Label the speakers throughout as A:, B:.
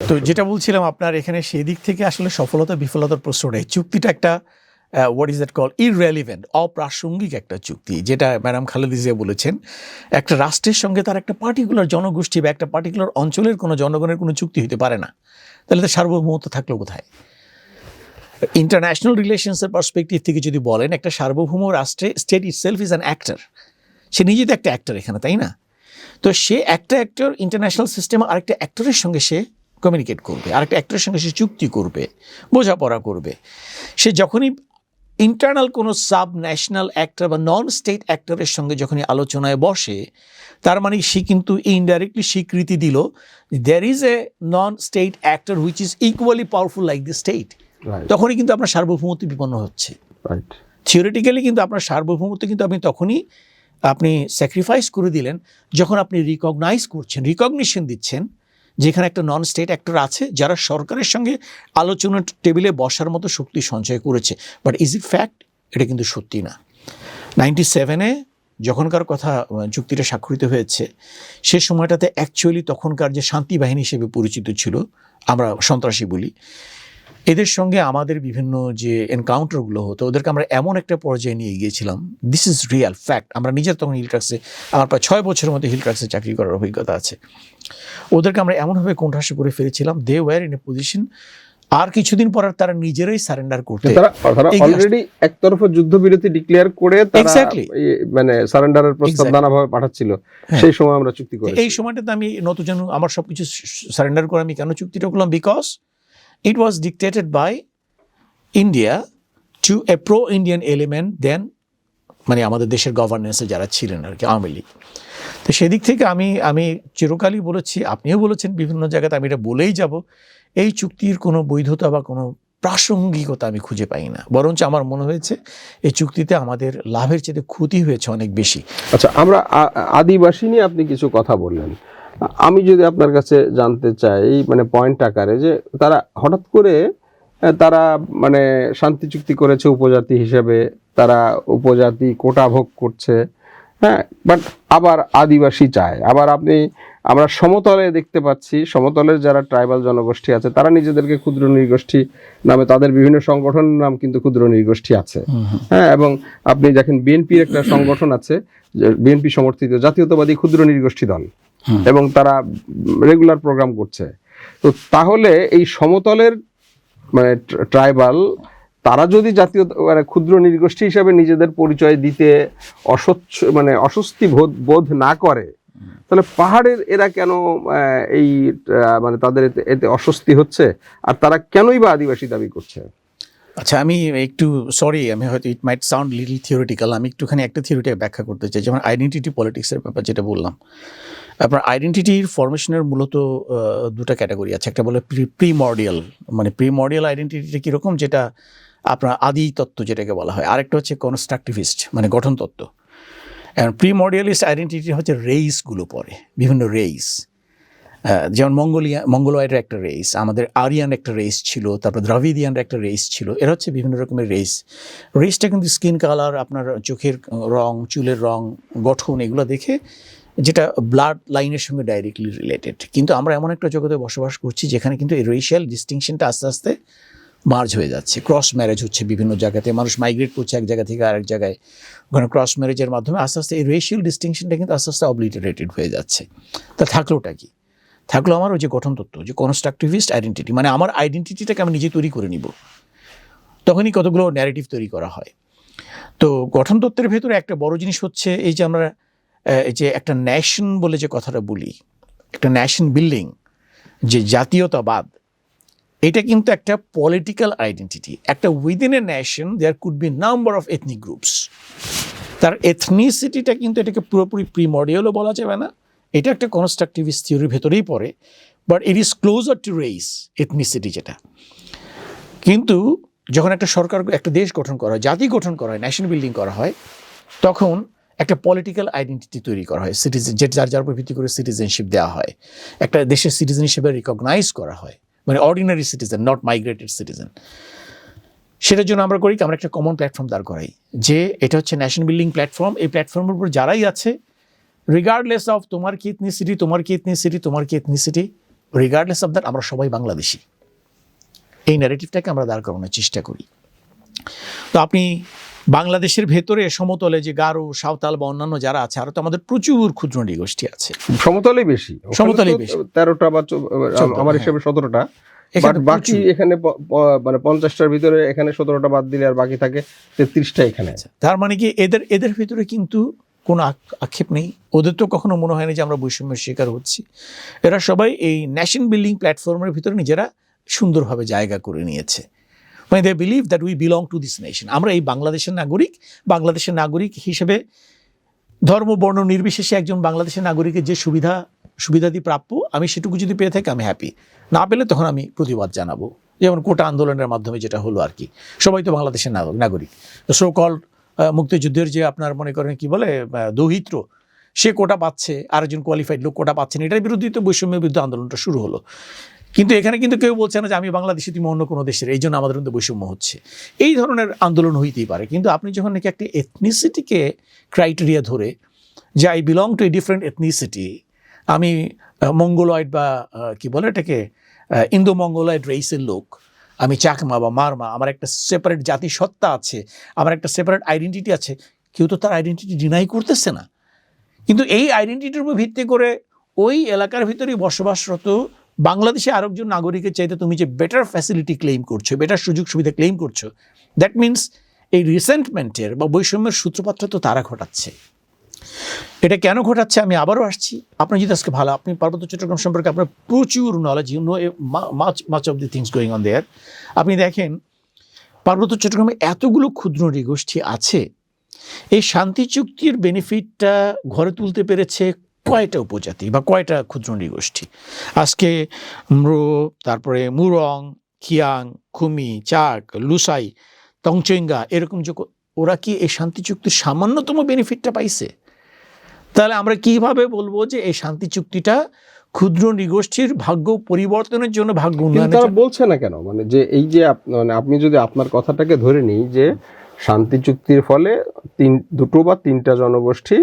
A: তো যেটা বলছিলাম আপনার এখানে সেই দিক থেকে আসলে সফলতা বিফলতার প্রশ্নটাই, চুক্তিটা একটা হোয়াট ইজ দ্যাট কল ইররেলিভেন্ট, অপ্রাসঙ্গিক একটা চুক্তি, যেটা ম্যাডাম খালেদা জিয়া বলেছেন একটা রাষ্ট্রের সঙ্গে তার একটা পার্টিকুলার জনগোষ্ঠী বা একটা পার্টিকুলার অঞ্চলের কোনো জনগণের কোনো চুক্তি হতে পারে না। তাহলে তো সার্বভৌমত্ব থাকলো কোথায়? ইন্টারন্যাশনাল রিলেশনসের পার্সপেক্টিভ থেকে যদি বলেন, একটা সার্বভৌম রাষ্ট্রে state itself is an actor, সে নিজেই তো একটা অ্যাক্টর এখানে, তাই না? তো সে একটা অ্যাক্টর ইন্টারন্যাশনাল সিস্টেমে আরেকটা অ্যাক্টরের সঙ্গে সে কমিউনিকেট করবে, আরেকটা অ্যাক্টরের সঙ্গে সে চুক্তি করবে, বোঝাপড়া করবে। সে যখনই ইন্টারনাল কোনো সাব ন্যাশনাল অ্যাক্টর বা নন স্টেট অ্যাক্টরের সঙ্গে যখনই আলোচনায় বসে, তার মানে সে কিন্তু ইনডাইরেক্টলি স্বীকৃতি দিল there is a non state actor which is equally powerful like the state. তখনই কিন্তু আপনার সার্বভৌমত্ব বিপন্ন হচ্ছে। থিওরিটিক্যালি কিন্তু আপনার সার্বভৌমত্ব কিন্তু আপনি তখনই আপনি স্যাক্রিফাইস করে দিলেন যখন আপনি রিকগনাইজ করছেন, রিকগনিশন দিচ্ছেন যেখানে একটা নন স্টেট অ্যাক্টর আছে যারা সরকারের সঙ্গে আলোচনা টেবিলে বসার মতো শক্তি সঞ্চয় করেছে। But is it fact? এটা কিন্তু সত্যি না। 97-এ যখনকার কথা চুক্তিটা স্বাক্ষরিত হয়েছে, সে সময়টাতে অ্যাকচুয়ালি তখনকার যে শান্তি বাহিনী হিসেবে পরিচিত ছিল, আমরা সন্ত্রাসী বলি, এদের সঙ্গে আমাদের বিভিন্ন যে এনকাউন্টারগুলো হতো, ওদেরকে আমরা এমন একটা পর্যায়ে নিয়ে গিয়েছিলাম, দিস ইজ রিয়াল ফ্যাক্ট। আমরা নিজের তখন হিলট্রাক্সে, আমার প্রায় 6 বছরের মধ্যে হিলট্রাক্সে চাকরি করার অভিজ্ঞতা আছে। ওদেরকে আমরা এমনভাবে কোণঠাসা করে ফেলেছিলাম, they were in a position, আর কিছুদিন পর তারা নিজেরাই সারেন্ডার করতে,
B: তারা অলরেডি একতরফা যুদ্ধবিরতি ডিক্লেয়ার করে তারা মানে সারেন্ডারের প্রস্তাব নানাভাবে পাঠাচ্ছিল। সেই সময় আমরা চুক্তি করেছি।
A: এই সময়টাতে আমি নতুন আমার সবকিছু সারেন্ডার করে আমি কেন চুক্তিটা করলাম? Because it was dictated by India to a pro-Indian element then, মানে আমাদের দেশের গভর্নেন্সে যারা ছিলেন আর কি, আওয়ামী লীগ। তো সেদিক থেকে আমি চিরকালই বলেছি, আপনিও বলেছেন বিভিন্ন জায়গাতে, আমি এটা বলেই যাব, এই চুক্তির কোনো বৈধতা বা কোনো প্রাসঙ্গিকতা আমি খুঁজে পাই না। বরঞ্চ আমার মনে হয়েছে এই চুক্তিতে আমাদের লাভের চেয়ে ক্ষতি হয়েছে অনেক বেশি।
B: আচ্ছা, আমরা আদিবাসী নিয়ে আপনি কিছু কথা বললেন, আমি যদি আপনার কাছে জানতে চাই মানে পয়েন্ট আকারে, যে তারা হঠাৎ করে তারা মানে শান্তি চুক্তি করেছে উপজাতি হিসেবে, তারা উপজাতি কোটা ভোগ করছে, হ্যাঁ, বাট আবার আদিবাসী চায়। আবার আমরা সমতলে দেখতে পাচ্ছি, সমতলের যারা ট্রাইবাল জনগোষ্ঠী আছে তারা নিজেদেরকে ক্ষুদ্র নৃগোষ্ঠী নামে, তাদের বিভিন্ন সংগঠনের নাম কিন্তু ক্ষুদ্র নৃগোষ্ঠী আছে, হ্যাঁ। এবং আপনি দেখেন বিএনপির একটা সংগঠন আছে, বিএনপি সমর্থিত জাতীয়তাবাদী ক্ষুদ্র নৃগোষ্ঠী দল, এবং তারা রেগুলার প্রোগ্রাম করছে। তো তাহলে এই সমতলের মানে ট্রাইবাল, তারা যদি জাতীয় মানে ক্ষুদ্র নৃগোষ্ঠী হিসাবে নিজেদের পরিচয় দিতে অস্বস্তি বোধ না করে, তাহলে পাহাড়ের এরা কেন এই মানে তাদের এতে অস্বস্তি হচ্ছে, আর তারা কেনই বা আদিবাসী দাবি করছে?
A: আচ্ছা, আমি একটু সরি, আমি হয়তো ইট মাইট সাউন্ড লিটল থিওরিটিক্যাল, আমি একটুখানি একটা থিওরিটাকে ব্যাখ্যা করতে চাই। যেমন আইডেন্টিটি পলিটিক্সের ব্যাপার যেটা বললাম, আপনার আইডেন্টিটির ফরমেশনের মূলত দুটো ক্যাটাগরি আছে। একটা বলে প্রিমর্ডিয়াল, মানে প্রিমর্ডিয়াল আইডেন্টিটিটা কীরকম, যেটা আপনার আদি তত্ত্ব যেটাকে বলা হয়। আরেকটা হচ্ছে কনস্ট্রাকটিভিস্ট, মানে গঠন তত্ত্ব। এবং প্রিমর্ডিয়ালিস্ট আইডেন্টিটি হচ্ছে রেইসগুলো পড়ে, বিভিন্ন রেইস, যেমন মঙ্গোলয়েডের একটা রেস, আমাদের আরিয়ান একটা রেস ছিল, তারপর দ্রাভিডিয়ানের একটা রেস ছিল। এরা হচ্ছে বিভিন্ন রকমের রেসটা কিন্তু স্কিন কালার, আপনার চোখের রং, চুলের রং, গঠন, এগুলো দেখে, যেটা ব্লাড লাইনের সঙ্গে ডাইরেক্টলি রিলেটেড। কিন্তু আমরা এমন একটা জগতে বসবাস করছি যেখানে কিন্তু এই রেশিয়াল ডিস্টিংশনটা আস্তে আস্তে মার্জ হয়ে যাচ্ছে, ক্রস ম্যারেজ হচ্ছে বিভিন্ন জায়গাতে, মানুষ মাইগ্রেট করছে এক জায়গা থেকে আরেক জায়গায়, ওখানে ক্রস ম্যারেজের মাধ্যমে আস্তে আস্তে এই রেশিয়াল ডিস্টিংশনটা কিন্তু আস্তে আস্তে অবলিটারেটেড হয়ে যাচ্ছে। তা থাকলোটা কি? থাকলো আমার ওই যে গঠন তত্ত্ব, যে কনস্ট্রাকটিভিস্ট আইডেন্টিটি, মানে আমার আইডেন্টিটিটাকে আমি নিজে তৈরি করে নিব, তখনই কতগুলো ন্যারেটিভ তৈরি করা হয়। তো গঠন তত্ত্বের ভেতরে একটা বড় জিনিস হচ্ছে এই যে আমরা যে একটা ন্যাশন বলে যে কথাটা বলি, একটা ন্যাশন বিল্ডিং, যে জাতীয়তাবাদ, এটা কিন্তু একটা পলিটিক্যাল আইডেন্টিটি। একটা within a nation there could be number of ethnic groups. তার এথনিসিটিটা কিন্তু এটাকে পুরোপুরি প্রিমর্ডিয়ালও বলা যাবে না, এটা একটা কনস্ট্রাকটিভিস্ট থিওরির ভেতরেই পড়ে, but it is closer to race, ethnicity যেটা। কিন্তু যখন একটা সরকার, একটা দেশ গঠন করা হয়, জাতি গঠন করা হয়, ন্যাশন বিল্ডিং করা হয়, তখন একটা পলিটিক্যাল আইডেন্টিটি তৈরি করা হয়, সিটিজেন, যার উপর ভিত্তি করে সিটিজেনশিপ দেওয়া হয়, একটা দেশের সিটিজেন হিসেবে রিকগনাইজ করা হয়, মানে ordinary citizen, not migrated citizen. সেটার জন্য আমরা করি কি, আমরা একটা কমন প্ল্যাটফর্ম দাঁড় করাই, যে এটা হচ্ছে ন্যাশন বিল্ডিং প্ল্যাটফর্ম। এই প্ল্যাটফর্মের উপর যারাই আছে, রিগার্ডলেস অফ তোমার কি এথনিসিটি, তোমার কি এথনিসিটি, তোমার কি এথনিসিটি, রিগার্ডলেস অফ দ্যাট আমরা সবাই বাংলাদেশি, এই ন্যারেটিভটাকে আমরা দাঁড় করানোর চেষ্টা করি। তো আপনি বাংলাদেশের ভেতরে সমতলে যে গারো, সাঁওতাল বা অন্যান্য যারা আছে, আরো তো আমাদের প্রচুর ক্ষুদ্র নৃগোষ্ঠী আছে,
B: সমতলেই বেশি,
A: সমতলেই বেশি,
B: 13টা বা আমার হিসেবে 17টা, বাকি এখানে মানে 50টার ভিতরে এখানে 17টা বাদ দিলে আর বাকি থাকে 33টা এখানে।
A: তার মানে কি এদের ভিতরে কিন্তু কোনো আক্ষেপ নেই, ওদের তো কখনো মনে হয়নি যে আমরা বৈষম্যের শিকার হচ্ছি। এরা সবাই এই ন্যাশন বিল্ডিং প্ল্যাটফর্মের ভিতরে নিজেরা সুন্দরভাবে জায়গা করে নিয়েছে, মানে they believe that we belong to this nation. আমরা এই বাংলাদেশের নাগরিক হিসেবে ধর্ম বর্ণ নির্বিশেষে একজন বাংলাদেশের নাগরিকের যে সুবিধাদি প্রাপ্য, আমি সেটুকু যদি পেয়ে থাকি আমি হ্যাপি, না পেলে তখন আমি প্রতিবাদ জানাবো। যেমন কোটা আন্দোলনের মাধ্যমে যেটা হলো আর কি, সবাই তো বাংলাদেশের নাগরিক, সো কল্ড মুক্তিযুদ্ধের যে আপনার মনে করেন কি বলে দৌহিত্র, সে কোটা পাচ্ছে, আরেকজন কোয়ালিফাইড লোক কোটা পাচ্ছেন, এটার বিরুদ্ধে তো বৈষম্যের বিরুদ্ধে আন্দোলনটা শুরু হলো। কিন্তু এখানে কিন্তু কেউ বলছে না যে আমি বাংলাদেশি, তুমি অন্য কোনো দেশের, এই জন্য আমাদের মধ্যে বৈষম্য হচ্ছে। এই ধরনের আন্দোলন হইতেই পারে, কিন্তু আপনি যখন নাকি একটি এথনিসিটিকে ক্রাইটেরিয়া ধরে যে I belong to a different ethnicity, আমি মঙ্গোলয়েড বা কি বলে এটাকে ইন্দো মঙ্গোলয়েড রেসের লোক, আমি চাকমা বা মারমা, আমার একটা সেপারেট জাতিসত্তা আছে, আমার একটা সেপারেট আইডেন্টিটি আছে, কেউ তো তার আইডেন্টিটি ডিনাই করতেছে না। কিন্তু এই আইডেন্টিটির উপর ভিত্তি করে ওই এলাকার ভিতরেই বসবাসরত বাংলাদেশে আরেকজন নাগরিকের চাইতে তুমি যে বেটার ফ্যাসিলিটি ক্লেম করছো, বেটার সুযোগ সুবিধা ক্লেম করছো, দ্যাট মিনস এই রিসেন্টমেন্টের বা বৈষম্যের সূত্রপাত তো তারা ঘটাচ্ছে। এটা কেন ঘটাচ্ছে আমি আবারও আসছি। আপনি যদি আজকে ভালো, আপনি পার্বত্য চট্টগ্রাম সম্পর্কে আপনার প্রচুর knowledge, you know much of the things going on there. আপনি দেখেন পার্বত্য চট্টগ্রামে এতগুলো ক্ষুদ্র নৃগোষ্ঠী আছে, এই শান্তি চুক্তির বেনিফিটটা ঘরে তুলতে পেরেছে কয়টা উপজাতি বা কয়টা ক্ষুদ্র নৃগোষ্ঠী? আজকে তারপরে মুরং, খিয়াং, খুমি, চাক, লুসাই, তংচেঙ্গা, এরকম যে ওরা কি এই শান্তি চুক্তির সামান্যতম বেনিফিটটা পাইছে? তাহলে আমরা কিভাবে বলবো যে এই শান্তি চুক্তিটা ক্ষুদ্র নৃগোষ্ঠীর ভাগ্য পরিবর্তনের জন্য, ভাগ্য উন্নয়নের জন্য?
B: তারা বলছে না কেন? মানে যে এই যে মানে আপনি যদি আপনার কথাটাকে ধরে নিই যে শান্তি চুক্তির ফলে দুটো বা তিনটা জনগোষ্ঠী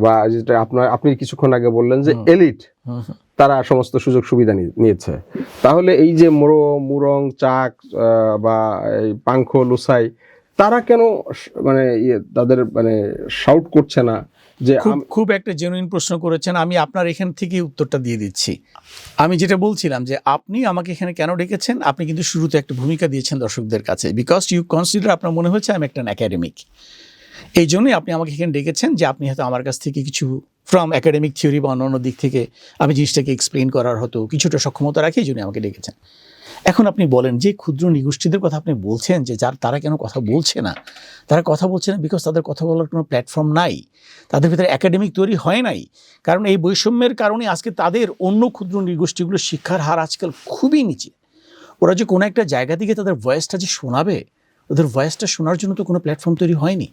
B: বা যেটা আপনি কিছুক্ষণ আগে বললেন যে এলিট, তারা সমস্ত সুযোগ সুবিধা নিয়েছে, তাহলে এই যে মুরং, চাক বা পাংখ, লুসাই, তারা কেন মানে তাদের মানে শাউট করছে না? যে
A: খুব একটা জেনুইন প্রশ্ন করেছেন, আমি আপনার এখান থেকে উত্তরটা দিয়ে দিচ্ছি। আমি যেটা বলছিলাম যে আপনি আমাকে এখানে কেন ডেকেছেন, আপনি কিন্তু শুরুতে একটা ভূমিকা দিয়েছেন দর্শকদের কাছে, বিকজ ইউ কনসিডার, আপনার মনে হচ্ছে আমি একটা একাডেমিক, এই জন্যই আপনি আমাকে এখানে ডেকেছেন যে আপনি হয়তো আমার কাছ থেকে কিছু ফ্রম একাডেমিক থিওরি বা অন্য দিক থেকে আমি জিনিসটাকে এক্সপ্লেন করার হয়তো কিছুটা সক্ষমতা রাখি, এই জন্য আমাকে ডেকেছেন। এখন আপনি বলেন যে ক্ষুদ্র নৃগোষ্ঠীদের কথা আপনি বলছেন যে তারা কেন কথা বলছে না? তারা কথা বলছে না বিকজ তাদের কথা বলার কোনো প্ল্যাটফর্ম নাই, তাদের ভিতরে একাডেমিক তৈরি হয় নাই। কারণ এই বৈষম্যের কারণে আজকে তাদের অন্য ক্ষুদ্র নৃগোষ্ঠীগুলোর শিক্ষার হার আজকাল খুবই নিচে। ওরা যে কোনো একটা জায়গা থেকে তাদের ভয়েসটা যে শোনাবে, ওদের ভয়েসটা শোনার জন্য তো কোনো প্ল্যাটফর্ম তৈরি হয়নি।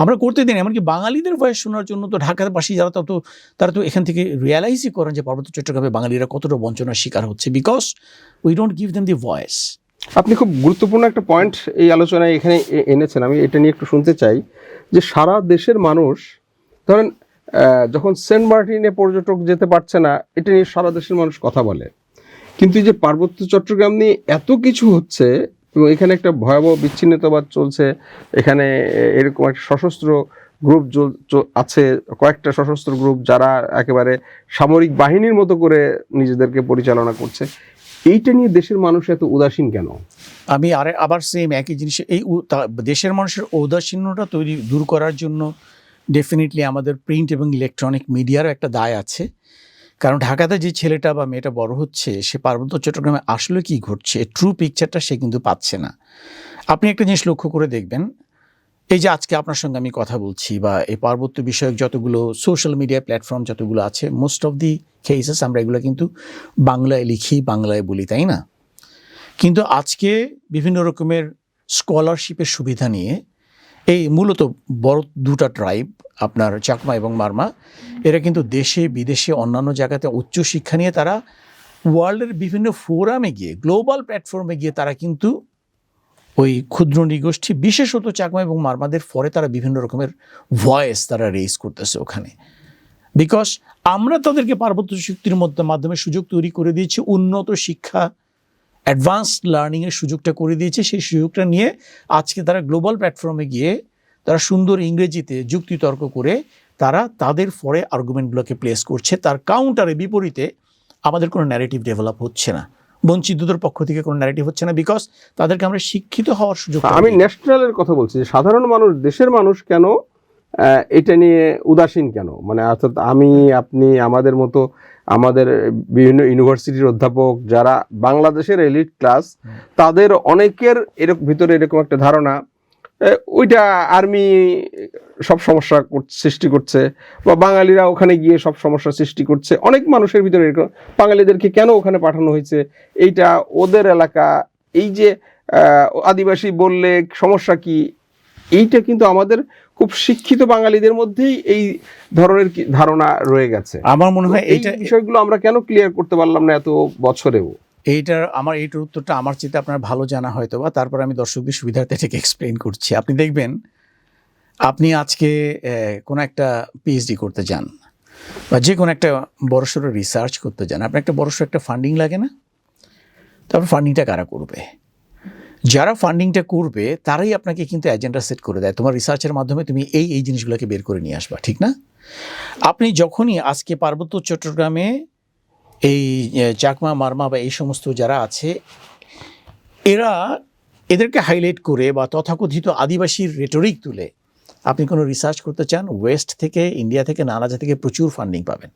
A: আমরা করতে দিন, এমনকি বাঙালিদের ভয়েস শোনার জন্য তো ঢাকাবাসী যারা তারা তো এখান থেকে রিয়েলাইজই করেন যে পার্বত্য চট্টগ্রামে বাঙালিরা কতটা বঞ্চনার শিকার হচ্ছে, because we don't give them the voice.
B: আপনি খুব গুরুত্বপূর্ণ একটা পয়েন্ট এই আলোচনায় এখানে এনেছেন, আমি এটা নিয়ে একটু শুনতে চাই। যে সারা দেশের মানুষ, ধরেন যখন সেন্ট মার্টিনে পর্যটক যেতে পারছে না, এটা নিয়ে সারা দেশের মানুষ কথা বলে, কিন্তু এই যে পার্বত্য চট্টগ্রাম নিয়ে এত কিছু হচ্ছে এবং এখানে একটা ভয়াবহ বিচ্ছিন্নতাবাদ চলছে, এখানে এরকম একটা সশস্ত্র গ্রুপ আছে, কয়েকটা সশস্ত্র গ্রুপ যারা একেবারে সামরিক বাহিনীর মতো করে নিজেদেরকে পরিচালনা করছে, এইটা নিয়ে দেশের মানুষ এত উদাসীন কেন?
A: আমি আবার সেম একই জিনিস, এই দেশের মানুষের ঔদাসীন্যতা দূর করার জন্য ডেফিনেটলি আমাদের প্রিন্ট এবং ইলেকট্রনিক মিডিয়ারও একটা দায় আছে। কারণ ঢাকাতে যে ছেলেটা বা মেয়েটা বড় হচ্ছে, সে পার্বত্য চট্টগ্রামে আসলে কি ঘটছে ট্রু পিকচারটা সে কিন্তু পাচ্ছে না। আপনি একটা জিনিস লক্ষ্য করে দেখবেন, এই যে আজকে আপনার সঙ্গে আমি কথা বলছি বা এই পার্বত্য বিষয়ক যতগুলো সোশ্যাল মিডিয়া প্ল্যাটফর্ম যতগুলো আছে, মোস্ট অফ দি কেসেস আমরা এগুলো কিন্তু বাংলায় লিখি, বাংলায় বলি, তাই না? কিন্তু আজকে বিভিন্ন রকমের স্কলারশিপের সুবিধা নিয়ে এই মূলত বড় দুটা ট্রাইব, আপনার চাকমা এবং মারমা, এরা কিন্তু দেশে বিদেশে অন্যান্য জায়গাতে উচ্চশিক্ষা নিয়ে তারা ওয়ার্ল্ডের বিভিন্ন ফোরামে গিয়ে, গ্লোবাল প্ল্যাটফর্মে গিয়ে তারা কিন্তু ওই ক্ষুদ্র নৃগোষ্ঠী, বিশেষত চাকমা এবং মারমাদের ফরে তারা বিভিন্ন রকমের ভয়েস তারা রেজ করতেছে ওখানে। বিকজ আমরা তাদেরকে পার্বত্য চুক্তির মাধ্যমে সুযোগ তৈরি করে দিয়েছি, উন্নত শিক্ষা, অ্যাডভান্সড লার্নিংয়ের সুযোগটা করে দিয়েছে। সেই সুযোগটা নিয়ে আজকে তারা গ্লোবাল প্ল্যাটফর্মে গিয়ে তারা সুন্দর ইংরেজিতে যুক্তিতর্ক করে তারা তাদের ফরে আর্গুমেন্টগুলোকে প্লেস করছে। তার কাউন্টারে, বিপরীতে আমাদের কোনো ন্যারেটিভ ডেভেলপ হচ্ছে না, বঞ্চিতদের পক্ষ থেকে কোনো ন্যারেটিভ হচ্ছে না, বিকজ তাদেরকে আমরা শিক্ষিত হওয়ার সুযোগ।
B: আমি ন্যাশনালের কথা বলছি, সাধারণ মানুষ, দেশের মানুষ কেন এটা নিয়ে উদাসীন কেন? মানে অর্থাৎ আমি, আপনি, আমাদের মতো আমাদের বিভিন্ন ইউনিভার্সিটির অধ্যাপক যারা বাংলাদেশের এলিট ক্লাস, তাদের অনেকের ভিতরে এরকম একটা ধারণা ওইটা আর্মি সব সমস্যা সৃষ্টি করছে, বা বাঙালিরা ওখানে গিয়ে সব সমস্যা সৃষ্টি করছে। অনেক মানুষের ভিতরে এরকম, বাঙালিদেরকে কেন ওখানে পাঠানো হয়েছে, এইটা ওদের এলাকা, এই যে আদিবাসী বললে সমস্যা কি, এইটা কিন্তু আমাদের খুব শিক্ষিত বাঙালিদের মধ্যেই এই ধরনের ধারণা রয়ে গেছে।
A: আমার মনে হয়
B: এই বিষয়গুলো আমরা কেন ক্লিয়ার করতে পারলাম না এত বছরেও? এইটার
A: উত্তরটা আমার চেয়ে আপনার ভালো জানা হয়তো, বা তারপর আমি দর্শকদের সুবিধার্থে এটাকে এক্সপ্লেইন করছি। আপনি দেখবেন, আপনি আজকে কোনো একটা পিএইচডি করতে যান বা যে কোনো একটা বড়সড় রিসার্চ করতে যান, আপনার একটা বড়সড় একটা ফান্ডিং লাগে না? তারপর ফান্ডিংটা কারা করবে? যারা ফান্ডিংটা করবে তারাই আপনাকে কিন্তু এজেন্ডা সেট করে দেয়, তোমার রিসার্চের মাধ্যমে তুমি এই জিনিসগুলোকে বের করে নিয়ে আসবা, ঠিক না? আপনি যখনই আজকে পার্বত্য চট্টগ্রামে এই চাকমা, মারমা বা এই সমস্ত যারা আছে, এদেরকে হাইলাইট করে বা তথাকথিত আদিবাসীর রেটরিক তুলে আপনি কোনো রিসার্চ করতে চান, ওয়েস্ট থেকে, ইন্ডিয়া থেকে, নানা জায়গা থেকে প্রচুর ফান্ডিং পাবেন।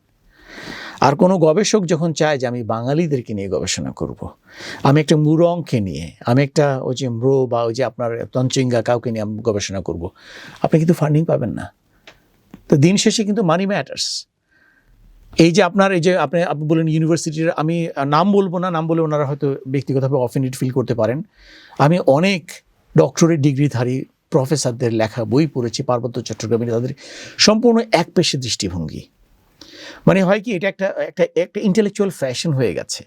A: আর কোনো গবেষক যখন চায় যে আমি বাঙালিদেরকে নিয়ে গবেষণা করব, আমি একটা মুরংকে নিয়ে, আমি একটা ওই যে ম্রো বা ওই যে আপনার তঞ্চিঙ্গা কাউকে নিয়ে আমি গবেষণা করব, আপনি কিন্তু ফান্ডিং পাবেন না। তো দিন শেষে কিন্তু মানি ম্যাটার্স। এই যে আপনার এই যে আপনি বলেন ইউনিভার্সিটির, আমি নাম বলবো না, নাম বলে ওনারা হয়তো ব্যক্তিগতভাবে অফেন্ডেড ফিল করতে পারেন, আমি অনেক ডক্টরেট ডিগ্রিধারী প্রফেসরদের লেখা বই পড়েছি পার্বত্য চট্টগ্রামে, তাদের সম্পূর্ণ একপেশে দৃষ্টিভঙ্গি। মানে হয় কি, এটা একটা ইন্টেলেকচুয়াল ফ্যাশন হয়ে গেছে।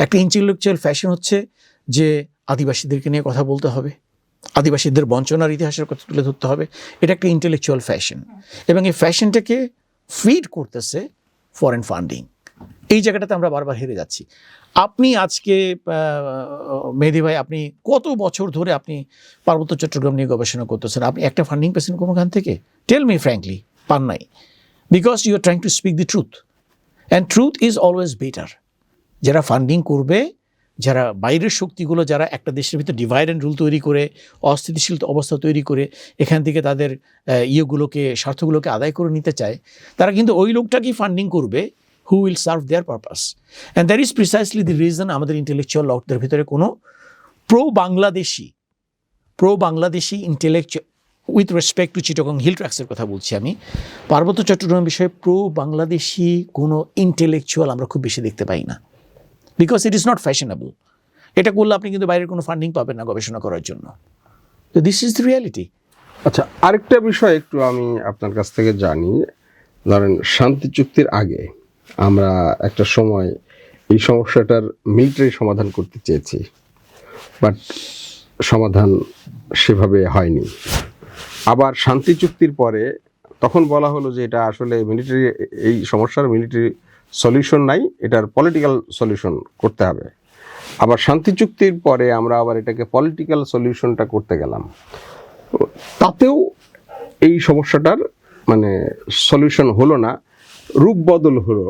A: একটা ইন্টেলেকচুয়াল ফ্যাশন হচ্ছে যে আদিবাসীদেরকে নিয়ে কথা বলতে হবে, আদিবাসীদের বঞ্চনার ইতিহাসের কথা তুলে ধরতে হবে। এটা একটা ইন্টেলেকচুয়াল ফ্যাশন, এবং এই ফ্যাশনটাকে ফিড করতেছে ফরেন ফান্ডিং। এই জায়গাটাতে আমরা বারবার হেরে যাচ্ছি। আপনি আজকে মেহেদী ভাই, আপনি কত বছর ধরে আপনি পার্বত্য চট্টগ্রাম নিয়ে গবেষণা করতেছেন, আপনি একটা ফান্ডিং পেয়েছেন কোনোখান থেকে? টেল মি ফ্র্যাঙ্কলি, পান নাই। Because you are trying to speak the truth, and truth is always better. যারা ফান্ডিং করবে, যারা বাইরের শক্তিগুলো, যারা একটা দেশের ভিতরে ডিভাইড অ্যান্ড রুল তৈরি করে, অস্থিতিশীল অবস্থা তৈরি করে এখান থেকে তাদের স্বার্থগুলোকে আদায় করে নিতে চায়, তারা কিন্তু ওই লোকটাকেই ফান্ডিং করবে who will serve their purpose. And that is precisely the reason আমাদের ইন্টেলেকচুয়াল লটদের ভিতরে কোনো pro Bangladeshi intellectual, with respect to Chittagong hill ট্র্যাক্সের কথা বলছি আমি, পার্বত্য চট্টগ্রাম বিষয়ে প্রো বাংলাদেশি কোনো ইন্টেলেকচুয়াল আমরা খুব বেশি দেখতে পাই না, because it is not fashionable. এটা করলে আপনি কিন্তু বাইরের কোনো ফান্ডিং পাবেন না গবেষণা করার জন্য। তো দিস ইজ দ্য রিয়ালিটি।
B: আচ্ছা, আরেকটা বিষয় একটু আমি আপনার কাছ থেকে জানি। ধরেন, শান্তি চুক্তির আগে আমরা একটা সময় এই সমস্যাটার মিলিটারি সমাধান করতে চেয়েছি, বাট সমাধান সেভাবে হয়নি। আবার শান্তি চুক্তির পরে তখন বলা হলো যে এটা আসলে মিলিটারি, এই সমস্যার মিলিটারি সলিউশন নাই, এটার পলিটিক্যাল সলিউশন করতে হবে। আবার শান্তি চুক্তির পরে আমরা আবার এটাকে পলিটিক্যাল সলিউশনটা করতে গেলাম, তাতেও এই সমস্যাটার মানে সলিউশন হলো না, রূপ বদল হলো।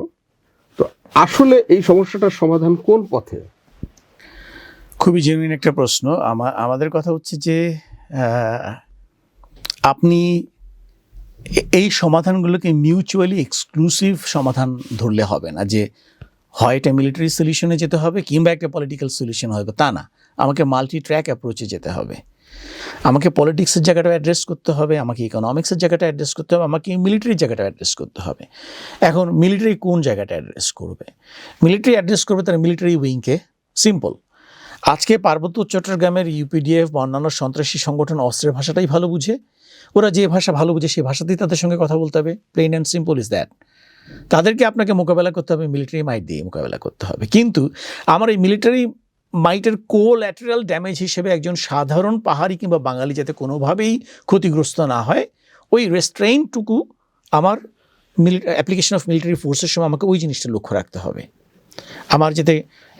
B: তো আসলে এই সমস্যাটার সমাধান কোন পথে?
A: খুবই জেনুইন একটা প্রশ্ন। আমাদের কথা হচ্ছে যে আপনি এই সমাধানগুলোকে মিউচুয়ালি এক্সক্লুসিভ সমাধান ধরলে হবে না, যে হয় এটা মিলিটারি সলিউশনে যেতে হবে কিংবা একটা পলিটিক্যাল সলিউশন হবে, তা না। আমাকে মাল্টি ট্র্যাক অ্যাপ্রোচে যেতে হবে। আমাকে পলিটিক্সের জায়গাটা অ্যাড্রেস করতে হবে, আমাকে ইকোনমিক্সের জায়গাটা অ্যাড্রেস করতে হবে, আমাকে মিলিটারির জায়গাটা অ্যাড্রেস করতে হবে। এখন মিলিটারি কোন জায়গাটা অ্যাড্রেস করবে? মিলিটারি অ্যাড্রেস করবে তার মিলিটারি উইংকে। সিম্পল। আজকে পার্বত্য চট্টগ্রামের ইউপিডিএফ বা অন্যান্য সন্ত্রাসী সংগঠন অস্ত্রের ভাষাটাই ভালো বুঝে, ওরা যে ভাষা ভালো বুঝে সেই ভাষাতেই তাদের সঙ্গে কথা বলতে হবে। Plain and simple is that. তাদেরকে আপনাকে মোকাবেলা করতে হবে, মিলিটারি মাইট দিয়ে মোকাবেলা করতে হবে। কিন্তু আমার এই মিলিটারি মাইটের কোল্যাটারাল ড্যামেজ হিসেবে একজন সাধারণ পাহাড়ি কিংবা বাঙালি যাতে কোনোভাবেই ক্ষতিগ্রস্ত না হয়, ওই রেস্ট্রেইনটুকু আমার অ্যাপ্লিকেশন অফ মিলিটারি ফোর্সের সময় আমাকে ওই জিনিসটা লক্ষ্য রাখতে হবে। আমার যাতে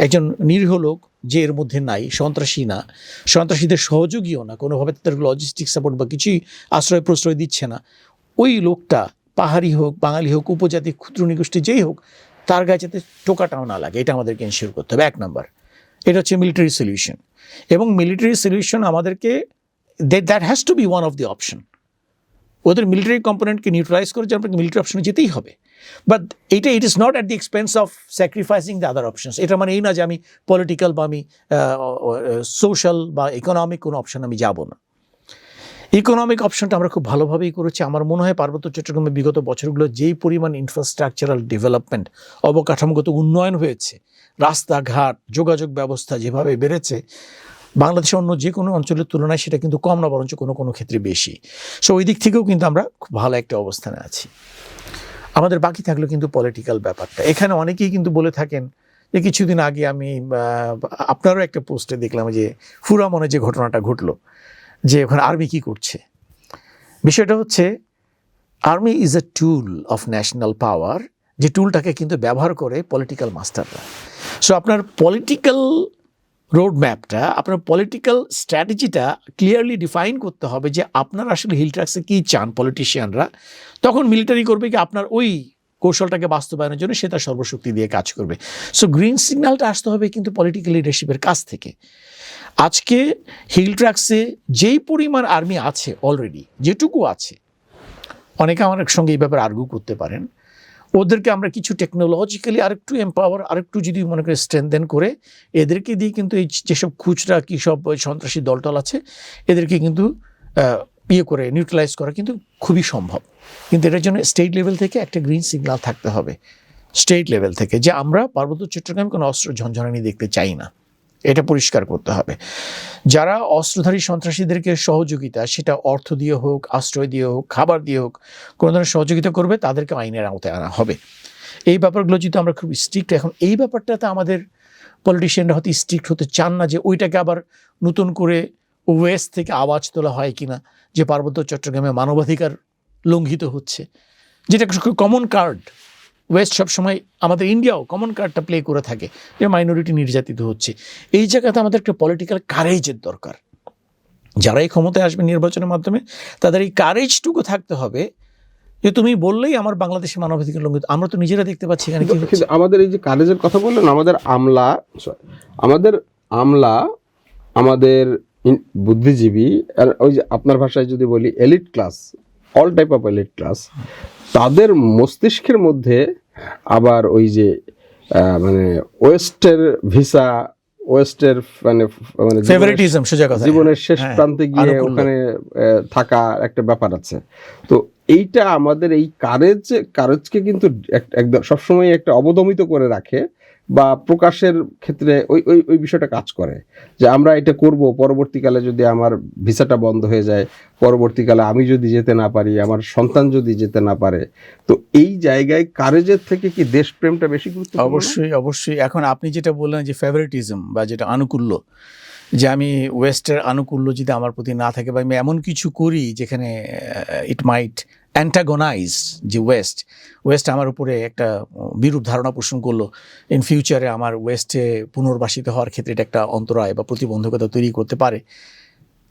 A: একজন নিরীহ লোক যে এর মধ্যে নাই, সন্ত্রাসী না, সন্ত্রাসীদের সহযোগীও না, কোনোভাবে তাদের লজিস্টিক সাপোর্ট বা কিছুই আশ্রয় প্রশ্রয় দিচ্ছে না, ওই লোকটা পাহাড়ি হোক, বাঙালি হোক, উপজাতি, ক্ষুদ্র নিগোষ্ঠী যেই হোক, তার গায়ে যাতে টোকাটাও না লাগে, এটা আমাদেরকে এনশিওর করতে হবে। 1 নাম্বার, এটা হচ্ছে মিলিটারি সলিউশন। এবং মিলিটারি সলিউশন আমাদেরকে that has to be one of the option. ওদের মিলিটারি কম্পোনেন্টকে নিউট্রালাইজ করে যে আপনাকে মিলিটারি অপশনে যেতেই হবে। But it is not at the expense of sacrificing the other options. এটা মানে এই না যে আমি পলিটিক্যাল বা আমি সোশ্যাল বা ইকোনমিক কোনো অপশন আমি যাব না। ইকোনমিক অপশনটা আমরা খুব ভালোভাবেই করেছি। আমার মনে হয় পার্বত্য চট্টগ্রামে বিগত বছরগুলো যেই পরিমাণ ইনফ্রাস্ট্রাকচারাল ডেভেলপমেন্ট, অবকাঠামোগত উন্নয়ন হয়েছে, রাস্তাঘাট, যোগাযোগ ব্যবস্থা যেভাবে বেড়েছে, বাংলাদেশের অন্য যে কোনো অঞ্চলের তুলনায় সেটা কিন্তু কম না, বরঞ্চ কোনো কোনো ক্ষেত্রে বেশি। সো ওই দিক থেকেও কিন্তু আমরা খুব ভালো একটা অবস্থানে আছি। আমাদের বাকি থাকলো কিন্তু পলিটিক্যাল ব্যাপারটা। এখানে অনেকেই কিন্তু বলে থাকেন যে কিছুদিন আগে আমি আপনারও একটা পোস্টে দেখলাম যে ফুরামনে যে ঘটনাটা ঘটলো, যে ওখানে আর্মি কী করছে। বিষয়টা হচ্ছে army is a tool of national পাওয়ার, যে টুলটাকে কিন্তু ব্যবহার করে পলিটিক্যাল মাস্টাররা। সো আপনার পলিটিক্যাল রোড ম্যাপটা, আপনার পলিটিক্যাল স্ট্র্যাটেজিটা ক্লিয়ারলি ডিফাইন করতে হবে যে আপনার আসলে হিল ট্র্যাক্সে কী চান পলিটিশিয়ানরা। তখন মিলিটারি করবে কি আপনার ওই কৌশলটাকে বাস্তবায়নের জন্য সে তার সর্বশক্তি দিয়ে কাজ করবে। সো গ্রিন সিগন্যালটা আসতে হবে কিন্তু পলিটিক্যাল লিডারশিপের কাছ থেকে। আজকে হিল ট্র্যাক্সে যেই পরিমাণ আর্মি আছে অলরেডি, যেটুকু আছে, অনেকে আমার সঙ্গে এই ব্যাপারে আর্গু করতে পারেন, ওদেরকে আমরা কিছু টেকনোলজিক্যালি আরেকটু এম্পাওয়ার, আরেকটু যদি মনে করে স্ট্রেনথেন করে এদেরকে দিয়ে কিন্তু এই যেসব খুচরা কী সব সন্ত্রাসী দলটল আছে এদেরকে কিন্তু করে নিউট্রালাইজ করা কিন্তু খুবই সম্ভব। কিন্তু এটার জন্য স্টেট লেভেল থেকে একটা গ্রিন সিগন্যাল থাকতে হবে, স্টেট লেভেল থেকে, যে আমরা পার্বত্য চট্টগ্রামে কোনো অস্ত্র ঝনঝনানি দেখতে চাই না, এটা পরিষ্কার করতে হবে। যারা অস্ত্রধারী সন্ত্রাসীদেরকে সহযোগিতা, সেটা অর্থ দিয়ে হোক, আশ্রয় দিয়ে হোক, খাবার দিয়ে হোক, কোনো ধরনের সহযোগিতা করবে, তাদেরকে আইনের আওতায় আনা হবে। এই ব্যাপারগুলো যদি আমরা খুব স্ট্রিক্ট, এখন এই ব্যাপারটাতে আমাদের পলিটিশিয়ানরা হয়তো স্ট্রিক্ট হতে চান না, যে ওইটাকে আবার নতুন করে ওয়েস্ট থেকে আওয়াজ তোলা হয় কিনা যে পার্বত্য চট্টগ্রামে মানবাধিকার লঙ্ঘিত হচ্ছে, যেটা কমন কার্ড। ওয়েস্ট সবসময়, আমাদের ইন্ডিয়াও কমন কার্ডটা প্লে করে থাকে যে মাইনরিটি নির্যাতিত হচ্ছে। এই জায়গাতে আমাদের একটা পলিটিক্যাল কারেজের দরকার। যারা এই ক্ষমতায় আসবে নির্বাচনের মাধ্যমে, তাদের এই কারেজটুকু থাকতে হবে যে তুমি বললেই আমার বাংলাদেশে মানবাধিকার লঙ্ঘিত। আমরা তো নিজেরা দেখতে পাচ্ছি এখানে কি হচ্ছে।
B: আমাদের এই যে কারেজের কথা বললেন, আমাদের আমলা, আমাদের বুদ্ধিজীবী, আর ওই যে আপনার ভাষায় যদি বলি elite class, all type of elite class, তাদের মস্তিষ্কের মধ্যে আবার ওই যে মানে ওয়েস্টের ভিসা, ওয়েস্টের মানে
A: ফেভারিটিজম, সোজা কথা,
B: জীবনের শেষ প্রান্তে গিয়ে ওখানে থাকা একটা ব্যাপার আছে। তো এইটা আমাদের এই কারেজকে কিন্তু একদম সবসময় একটা অবদমিত করে রাখে, বা প্রকাশের ক্ষেত্রে ওই বিষয়টা কাজ করে যে আমরা এটা করব, পরবর্তীকালে যদি আমার ভিসাটা বন্ধ হয়ে যায়, পরবর্তীকালে আমি যদি যেতে না পারি, আমার সন্তান যদি যেতে না পারে। তো এই জায়গায় কারেজের থেকে কি দেশপ্রেমটা বেশি গুরুত্বপূর্ণ?
A: অবশ্যই, অবশ্যই। এখন আপনি যেটা বললেন যে ফেভারিটিজম বা যেটা আনুকূল্য, যে আমি ওয়েস্টের আনুকূল্য যদি আমার প্রতি না থাকে, বা আমি এমন কিছু করি যেখানে ইট মাইট অ্যান্টাগোনাইজ যে ওয়েস্ট আমার উপরে একটা বিরূপ ধারণা পোষণ করলো, ইন ফিউচারে আমার ওয়েস্টে পুনর্বাসিত হওয়ার ক্ষেত্রে এটা একটা অন্তরায় বা প্রতিবন্ধকতা তৈরি করতে পারে,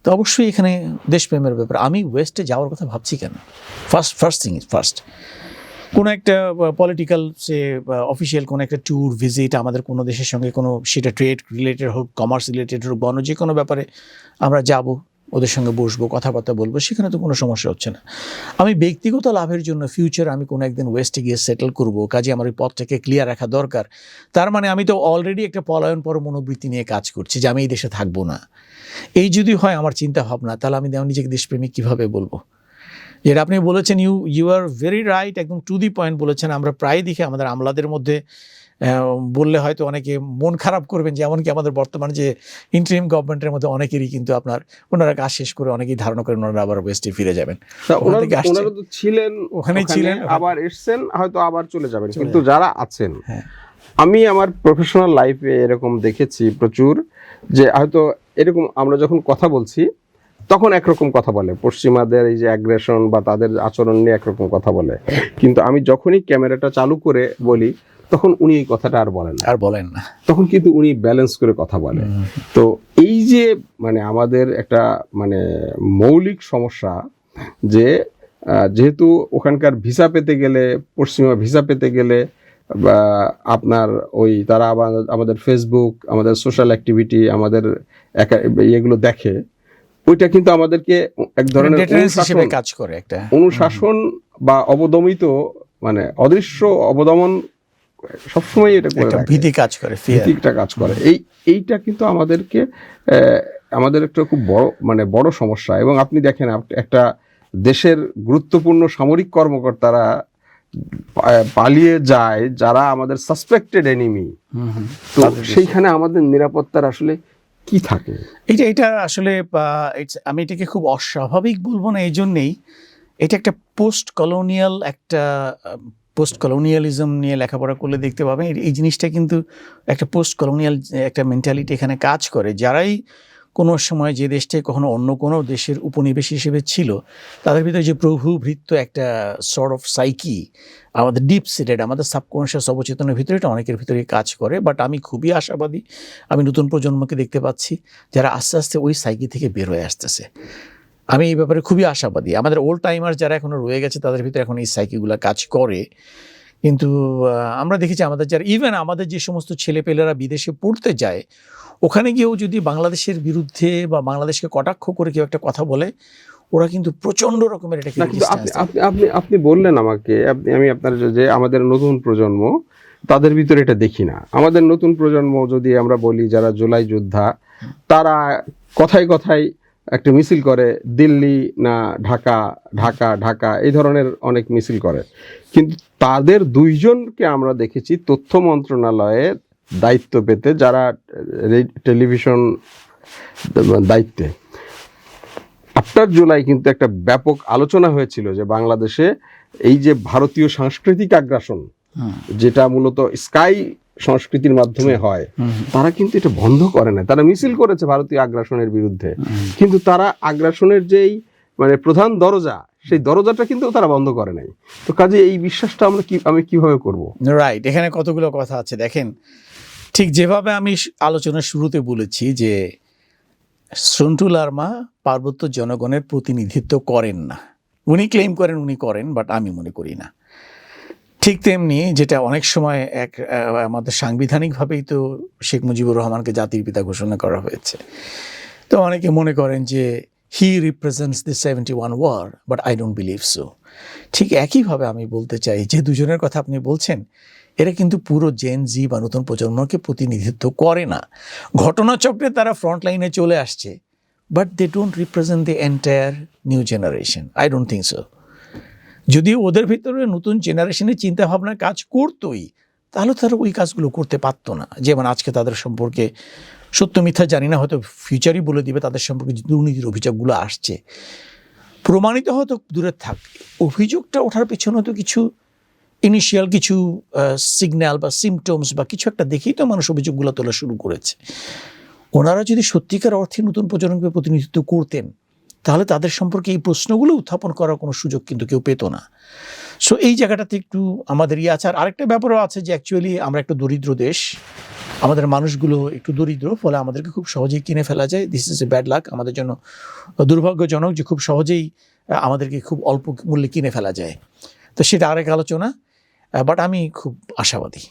A: তো অবশ্যই এখানে দেশপ্রেমের ব্যাপার। আমি ওয়েস্টে যাওয়ার কথা ভাবছি কেন? ফার্স্ট কোনো একটা পলিটিক্যাল সে অফিসিয়াল কোনো একটা ট্যুর ভিজিট, আমাদের কোনো দেশের সঙ্গে কোনো, সেটা ট্রেড রিলেটেড হোক, কমার্স রিলেটেড হোক, বা অন্য যে কোনো ব্যাপারে আমরা যাব, ওদের সঙ্গে বসবো, কথাবার্তা বলবো, সেখানে তো কোনো সমস্যা হচ্ছে না। আমি ব্যক্তিগত লাভের জন্য ফিউচার আমি কোনো একদিন ওয়েস্টে গিয়ে সেটেল করবো, কাজে আমার ওই পথটাকে ক্লিয়ার রাখা দরকার। তার মানে আমি তো অলরেডি একটা পলায়ন পর মনোবৃত্তি নিয়ে কাজ করছি যে আমি এই দেশে থাকবো না। এই যদি হয় আমার চিন্তা ভাবনা, তাহলে আমি নিজেকে দেশপ্রেমিক কীভাবে বলবো? যেটা আপনি বলেছেন, ইউ আর ভেরি রাইট, একদম টু দি পয়েন্ট বলেছেন। আমরা প্রায় দেখি আমাদের আমলাদের মধ্যে, বললে হয়তো অনেকে মন খারাপ করবেন, যে এমনকি আমাদের বর্তমান যে ইন্টারিম গভর্নমেন্টের মধ্যে অনেকেরই কিন্তু ওনারা কাজ শেষ করে অনেকেই ধারণা করেন ওনারা আবার ওয়েস্টে ফিরে যাবেন।
B: ওখানে ছিলেন, আবার এসছেন, হয়তো আবার চলে যাবেন। কিন্তু যারা আছেন, আমি আমার প্রফেশনাল লাইফে এরকম দেখেছি প্রচুর, যে হয়তো এরকম আমরা যখন কথা বলছি, তখন একরকম কথা বলে, পশ্চিমাদের এই যে অ্যাগ্রেশন বা তাদের আচরণ নিয়ে একরকম কথা বলে। কিন্তু আমি যখনই ক্যামেরাটা চালু করে বলি তখন উনি এই কথাটা আর বলেন না,
A: আর বলেন না।
B: তখন কিন্তু উনি ব্যালেন্স করে কথা বলে। তো এই যে মানে আমাদের একটা মানে মৌলিক সমস্যা যে যেহেতু ওখানকার ভিসা পেতে গেলে, পশ্চিমা ভিসা পেতে গেলে বা আপনার ওই তারা আবার আমাদের ফেসবুক, আমাদের সোশ্যাল অ্যাক্টিভিটি, আমাদের এগুলো দেখে, ওইটা কিন্তু আমাদেরকে এক ধরনের
A: ডেটারেন্স হিসেবে কাজ করে, একটা
B: অনুশাসন বা অবদমিত মানে অদৃশ্য অবদমন সবসময় এটা করে রাখে,
A: ভীতি কাজ করে,
B: ভীতিটা কাজ করে। এইটা কিন্তু আমাদেরকে আমাদের একটা খুব বড় সমস্যা। এবং আপনি দেখেন একটা দেশের গুরুত্বপূর্ণ সামরিক কর্মকর্তারা পালিয়ে যায় যারা আমাদের সাসপেক্টেড এনিমি, তো সেইখানে আমাদের নিরাপত্তার আসলে কি থাকে?
A: এটা আসলে আমি এটাকে খুব অস্বাভাবিক বলবো না, এই জন্যেই এটা একটা পোস্ট কলোনিয়ালিজম নিয়ে লেখাপড়া করলে দেখতে পাবেন এই জিনিসটা কিন্তু একটা পোস্ট কলোনিয়াল একটা মেন্টালিটি এখানে কাজ করে। যারাই কোনো সময় যে দেশটায় কখনো অন্য কোনো দেশের উপনিবেশ হিসেবে ছিল, তাদের ভিতরে যে প্রভুভৃত্য একটা সর্ট অফ সাইকি, আমাদের ডিপ সিটেড, আমাদের সাবকনশিয়াস অবচেতনের ভিতরে এটা অনেকের ভিতরে কাজ করে। বাট আমি খুবই আশাবাদী, আমি নতুন প্রজন্মকে দেখতে পাচ্ছি যারা আস্তে আস্তে ওই সাইকি থেকে বের হয়ে আসতেছে। আমি এই ব্যাপারে খুবই আশাবাদী। আমাদের ওল্ড টাইমার যারা এখনো রয়ে গেছে তাদের ভিতরে এখন এই সাইকিগুলো কাজ করে। কিন্তু আমরা দেখেছি আমাদের যারা ইভেন আমাদের যে সমস্ত ছেলেপেলেরা বিদেশে পড়তে যায়, ওখানে গিয়েও যদি বাংলাদেশের বিরুদ্ধে বা বাংলাদেশকে কটাক্ষ করে কেউ একটা কথা বলে, ওরা কিন্তু প্রচন্ড রকমের এটাকে।
B: আপনি বললেন আমাকে, আমি আপনার যে আমাদের নতুন প্রজন্ম তাদের ভিতরে এটা দেখি না। আমাদের নতুন প্রজন্ম যদি আমরা বলি যারা জুলাই যোদ্ধা, তারা কথায় কথায় একটা মিছিল করে, দিল্লি না ঢাকা, ঢাকা ঢাকা, এই ধরনের অনেক মিছিল করে। কিন্তু তাদের দুইজনকে আমরা দেখেছি তথ্য মন্ত্রণালয়ের দায়িত্ব পেতে, যারা টেলিভিশন দায়িত্বে। 8 জুলাই কিন্তু একটা ব্যাপক আলোচনা হয়েছিল যে বাংলাদেশে এই যে ভারতীয় সাংস্কৃতিক আগ্রাসন, যেটা মূলত স্কাই সংস্কৃতির মাধ্যমে হয়, তারা কিন্তু এটা বন্ধ করে না। তারা মিছিল করেছে ভারতীয় আগ্রাসনের বিরুদ্ধে, কিন্তু তারা আগ্রাসনের যেই মানে প্রধান দরজা, সেই দরজাটা কিন্তু তারা বন্ধ করে নাই। তো কাজে এই বিশ্বাসটা আমি কিভাবে করব?
A: রাইট, এখানে কতগুলো কথা আছে। দেখেন, ঠিক যেভাবে আমি আলোচনার শুরুতে বলেছি যে সন্টু লারমা পার্বত্য জনগণের প্রতিনিধিত্ব করেন না, উনি ক্লেম করেন উনি করেন, বাট আমি মনে করি না। ঠিক তেমনি যেটা অনেক সময় আমাদের সাংবিধানিকভাবেই তো শেখ মুজিবুর রহমানকে জাতির পিতা ঘোষণা করা হয়েছে, তো অনেকে মনে করেন যে he represents the 71 war, but I don't believe so. ঠিক একইভাবে আমি বলতে চাই যে দুজনের কথা আপনি বলছেন, এরা কিন্তু পুরো জেন জি বা নতুন প্রজন্মকে প্রতিনিধিত্ব করে না। ঘটনাচক্রে তারা ফ্রন্ট লাইনে চলে আসছে, but they don't represent the entire new generation. I don't think so. যদি ওদের ভিতরে নতুন জেনারেশনের চিন্তাভাবনা কাজ করতোই, তাহলে তারা ওই কাজগুলো করতে পারতো না। যেমন আজকে তাদের সম্পর্কে সত্য মিথ্যা জানি না, হয়তো ফিউচারই বলে দিবে, তাদের সম্পর্কে যে দুর্নীতির অভিযোগগুলো আসছে প্রমাণিত হয়তো দূরে থাক, অভিযোগটা ওঠার পেছনে তো কিছু ইনিশিয়াল কিছু সিগন্যাল বা সিমটমস বা কিছু একটা দেখেই তো মানুষ অভিযোগগুলো তোলা শুরু করেছে। ওনারা যদি সত্যিকার অর্থে নতুন প্রজন্মকে প্রতিনিধিত্ব করতেন, তাহলে তাদের সম্পর্কে এই প্রশ্নগুলো উত্থাপন করার কোনো সুযোগ কিন্তু কেউ পেত না। সো এই জায়গাটাতে একটু আমাদের আছে। আর আরেকটা ব্যাপারও আছে যে অ্যাকচুয়ালি আমরা একটা দরিদ্র দেশ, আমাদের মানুষগুলো একটু দরিদ্র, ফলে আমাদেরকে খুব সহজেই কিনে ফেলা যায়। This is a bad luck, আমাদের জন্য দুর্ভাগ্যজনক যে খুব সহজেই আমাদেরকে খুব অল্প মূল্যে কিনে ফেলা যায়। তো সেটা আরেক আলোচনা, বাট আমি খুব আশাবাদী।